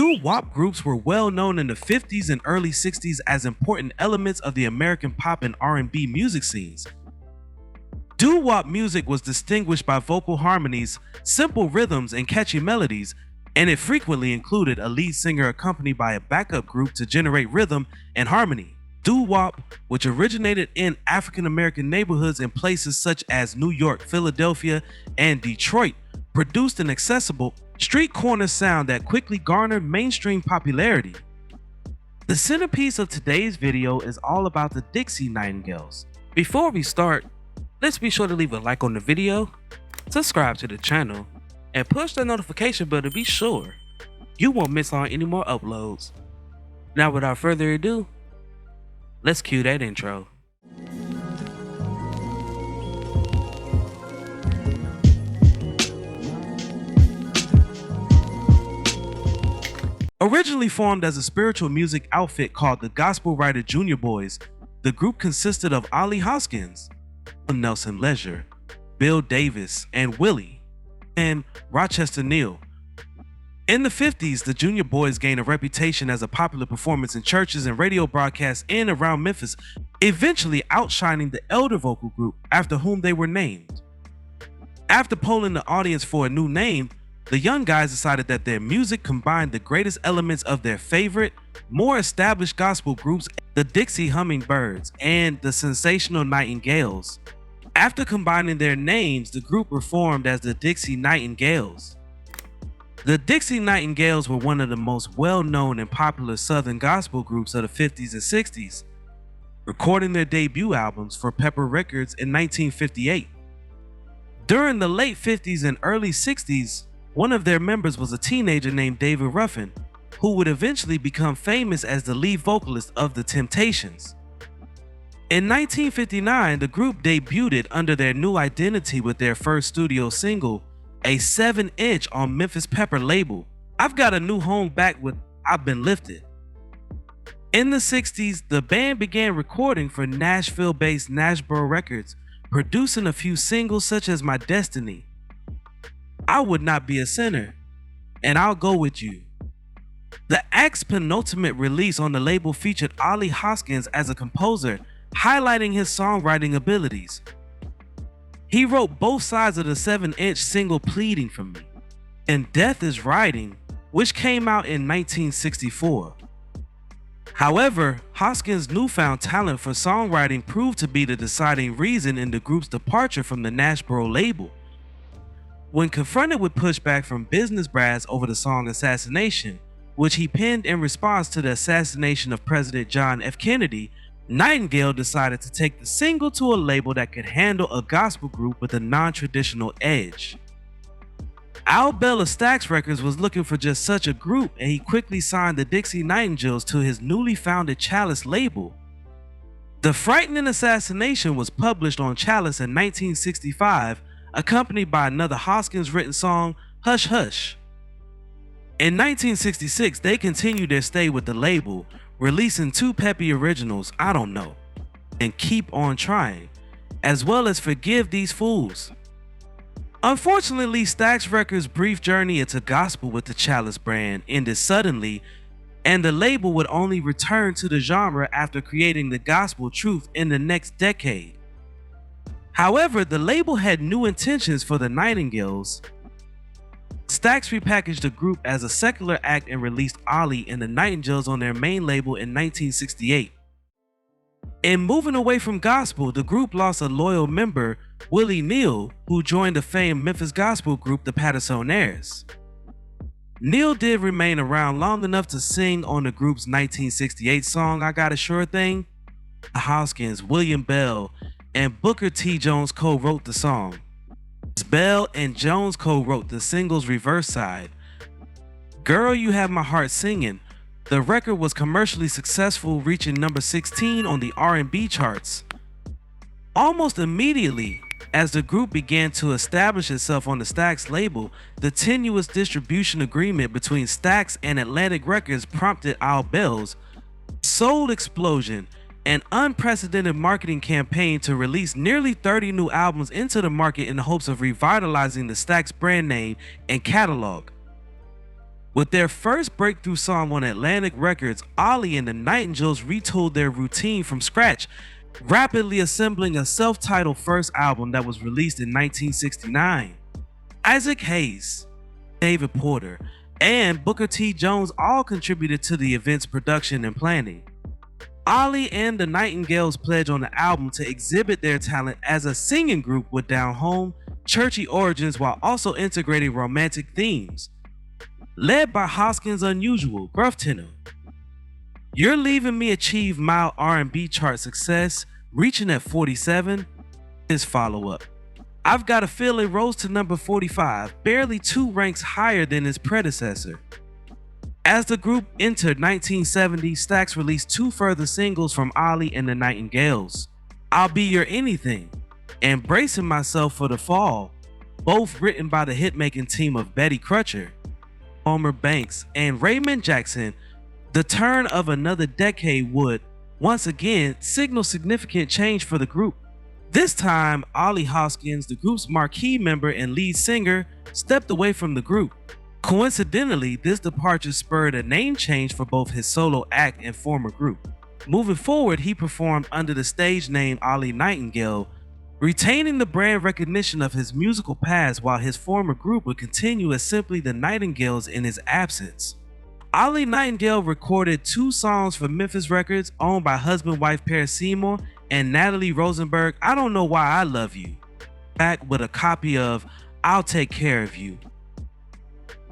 Doo-wop groups were well known in the 50s and early 60s as important elements of the American pop and R&B music scenes. Doo-wop music was distinguished by vocal harmonies, simple rhythms, and catchy melodies, and it frequently included a lead singer accompanied by a backup group to generate rhythm and harmony. Doo-wop, which originated in African American neighborhoods in places such as New York, Philadelphia, and Detroit, produced an accessible, street corner sound that quickly garnered mainstream popularity. The centerpiece of today's video is all about the Dixie Nightingales. Before we start, let's be sure to leave a like on the video, subscribe to the channel, and push the notification bell to be sure you won't miss on any more uploads. Now without further ado, let's cue that intro. Originally formed as a spiritual music outfit called the Gospel Writer Junior Boys, the group consisted of Ollie Hoskins, Nelson Leisure, Bill Davis, and Willie, and Rochester Neal. In the 50s, the Junior Boys gained a reputation as a popular performance in churches and radio broadcasts in and around Memphis, eventually outshining the elder vocal group after whom they were named. After polling the audience for a new name, the young guys decided that their music combined the greatest elements of their favorite, more established gospel groups, the Dixie Hummingbirds and the Sensational Nightingales. After combining their names, the group reformed as the Dixie Nightingales. The Dixie Nightingales were one of the most well-known and popular Southern gospel groups of the 50s and 60s, recording their debut albums for Pepper Records in 1958. During the late 50s and early 60s, one of their members was a teenager named David Ruffin, who would eventually become famous as the lead vocalist of The Temptations. In 1959, the group debuted under their new identity with their first studio single, a 7-inch on Memphis Pepper label, I've Got a New Home Back with I've Been Lifted. In the 60s, the band began recording for Nashville-based Nashboro Records, producing a few singles such as My Destiny, I Would Not Be a Sinner, and I'll Go With You. The act's penultimate release on the label featured Ollie Hoskins as a composer, highlighting his songwriting abilities. He wrote both sides of the 7-inch single Pleading For Me and Death Is Riding, which came out in 1964. However, Hoskins' newfound talent for songwriting proved to be the deciding reason in the group's departure from the Nashboro label. When confronted with pushback from business brass over the song Assassination, which he penned in response to the assassination of President John F. Kennedy, Nightingale decided to take the single to a label that could handle a gospel group with a non-traditional edge. Al Bell of Stax Records was looking for just such a group, and he quickly signed the Dixie Nightingales to his newly founded Chalice label. The Frightening Assassination was published on Chalice in 1965, accompanied by another Hoskins written song, Hush Hush. In 1966, they continued their stay with the label, releasing two peppy originals, I Don't Know and Keep On Trying, as well as Forgive These Fools. Unfortunately, Stax Records' brief journey into gospel with the Chalice brand ended suddenly, and the label would only return to the genre after creating the gospel truth in the next decade. However, the label had new intentions for the Nightingales. Stax repackaged the group as a secular act and released Ollie and the Nightingales on their main label in 1968. In moving away from gospel, the group lost a loyal member, Willie Neal, who joined the famed Memphis gospel group the Pattersonaires. Neal did remain around long enough to sing on the group's 1968 song I Got a Sure Thing. Hoskins, William Bell, and Booker T. Jones co-wrote the song. Bell and Jones co-wrote the single's reverse side. Girl You Have My Heart Singing. The record was commercially successful, reaching number 16 on the R&B charts. Almost immediately, as the group began to establish itself on the Stax label, the tenuous distribution agreement between Stax and Atlantic Records prompted Al Bell's soul explosion, an unprecedented marketing campaign to release nearly 30 new albums into the market in the hopes of revitalizing the Stax brand name and catalog. With their first breakthrough song on Atlantic Records, Ollie and the Nightingales retooled their routine from scratch, rapidly assembling a self-titled first album that was released in 1969. Isaac Hayes, David Porter, and Booker T. Jones all contributed to the event's production and planning. Ollie and the Nightingales pledged on the album to exhibit their talent as a singing group with down-home, churchy origins while also integrating romantic themes. Led by Hoskins' unusual gruff tenor, You're Leaving Me achieved mild R&B chart success, reaching at 47. His follow-up, I've Got a Feeling, rose to number 45, barely 2 ranks higher than its predecessor. As the group entered 1970, Stax released 2 further singles from Ollie and the Nightingales, I'll Be Your Anything and Bracing Myself for the Fall, both written by the hit-making team of Betty Crutcher, Homer Banks, and Raymond Jackson. The turn of another decade would, once again, signal significant change for the group. This time, Ollie Hoskins, the group's marquee member and lead singer, stepped away from the group. Coincidentally, this departure spurred a name change for both his solo act and former group. Moving forward, he performed under the stage name Ollie Nightingale, retaining the brand recognition of his musical past, while his former group would continue as simply the Nightingales in his absence. Ollie Nightingale recorded 2 songs for Memphis Records, owned by husband-wife pair Seymour and Natalie Rosenberg, I Don't Know Why I Love You, back with a copy of I'll Take Care of You.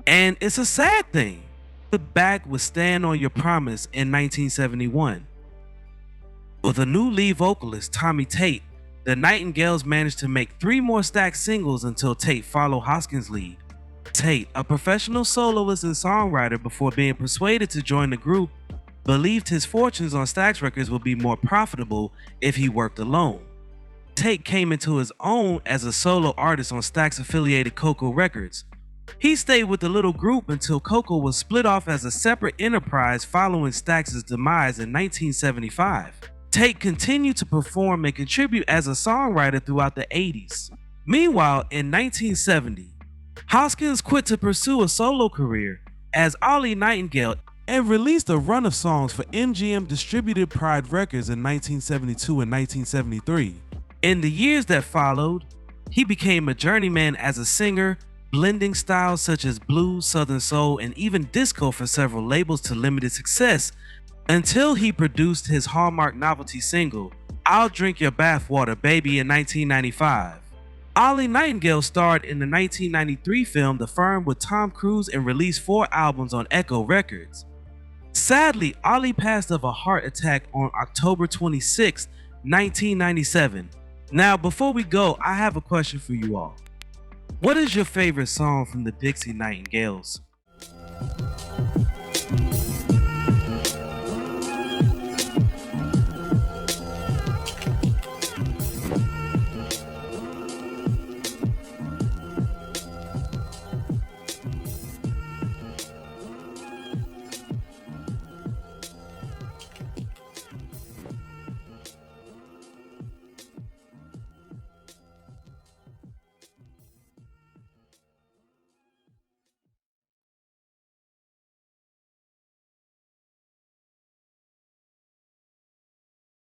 And it's a sad thing, but back with Stand on Your Promise in 1971. With a new lead vocalist, Tommy Tate, the Nightingales managed to make 3 more Stax singles until Tate followed Hoskins' lead. Tate, a professional soloist and songwriter before being persuaded to join the group, believed his fortunes on Stax Records would be more profitable if he worked alone. Tate came into his own as a solo artist on Stax-affiliated Coco Records. He stayed with the little group until Coco was split off as a separate enterprise following Stax's demise in 1975. Tate continued to perform and contribute as a songwriter throughout the 80s. Meanwhile, in 1970, Hoskins quit to pursue a solo career as Ollie Nightingale and released a run of songs for MGM distributed Pride Records in 1972 and 1973. In the years that followed, he became a journeyman as a singer, blending styles such as blues, southern soul, and even disco for several labels to limited success, until he produced his hallmark novelty single, I'll Drink Your Bathwater Baby, in 1995. Ollie Nightingale starred in the 1993 film The Firm with Tom Cruise and released 4 albums on Echo Records. Sadly, Ollie passed of a heart attack on October 26, 1997. Now, before we go, I have a question for you all. What is your favorite song from the Dixie Nightingales?